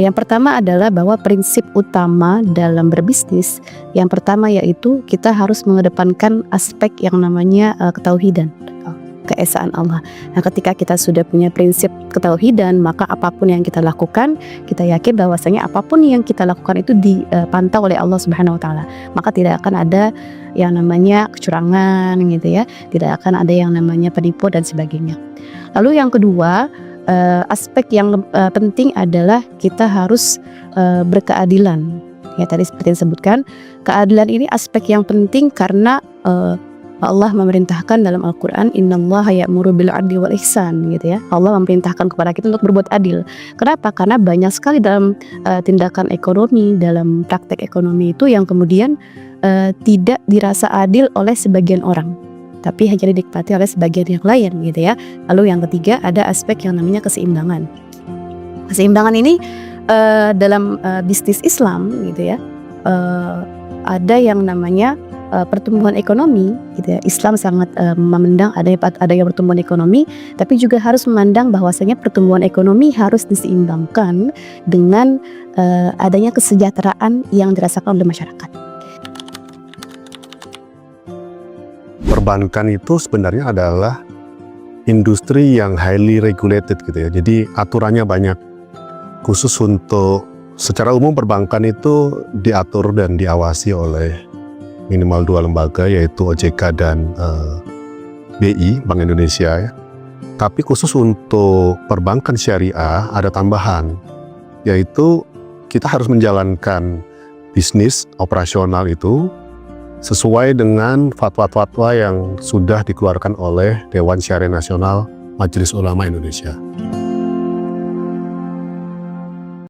Yang pertama adalah bahwa prinsip utama dalam berbisnis, yang pertama yaitu kita harus mengedepankan aspek yang namanya ketauhidan, keesaan Allah. Nah, ketika kita sudah punya prinsip ketauhidan, maka apapun yang kita lakukan, kita yakin bahwasanya apapun yang kita lakukan itu dipantau oleh Allah Subhanahu wa taala. Maka tidak akan ada yang namanya kecurangan gitu ya, tidak akan ada yang namanya penipu dan sebagainya. Lalu yang kedua, aspek yang penting adalah kita harus berkeadilan. Ya, tadi seperti yang disebutkan, keadilan ini aspek yang penting karena Allah memerintahkan dalam Al-Quran, innallaha ya'muru bil 'adli wal ihsan gitu ya. Allah memerintahkan kepada kita untuk berbuat adil. Kenapa? Karena banyak sekali dalam tindakan ekonomi, dalam praktek ekonomi itu yang kemudian tidak dirasa adil oleh sebagian orang, tapi hanya dinikmati oleh sebagian yang lain gitu ya. Lalu yang ketiga ada aspek yang namanya keseimbangan. Keseimbangan ini dalam bisnis Islam gitu ya, ada yang namanya pertumbuhan ekonomi gitu ya. Islam sangat memandang adanya pertumbuhan ekonomi, tapi juga harus memandang bahwasanya pertumbuhan ekonomi harus diseimbangkan dengan adanya kesejahteraan yang dirasakan oleh masyarakat. Perbankan itu sebenarnya adalah industri yang highly regulated gitu ya. Jadi aturannya banyak. Khusus untuk secara umum perbankan itu diatur dan diawasi oleh minimal 2 lembaga, yaitu OJK dan BI, Bank Indonesia ya. Tapi khusus untuk perbankan syariah ada tambahan, yaitu kita harus menjalankan bisnis operasional itu sesuai dengan fatwa-fatwa yang sudah dikeluarkan oleh Dewan Syariah Nasional Majelis Ulama Indonesia.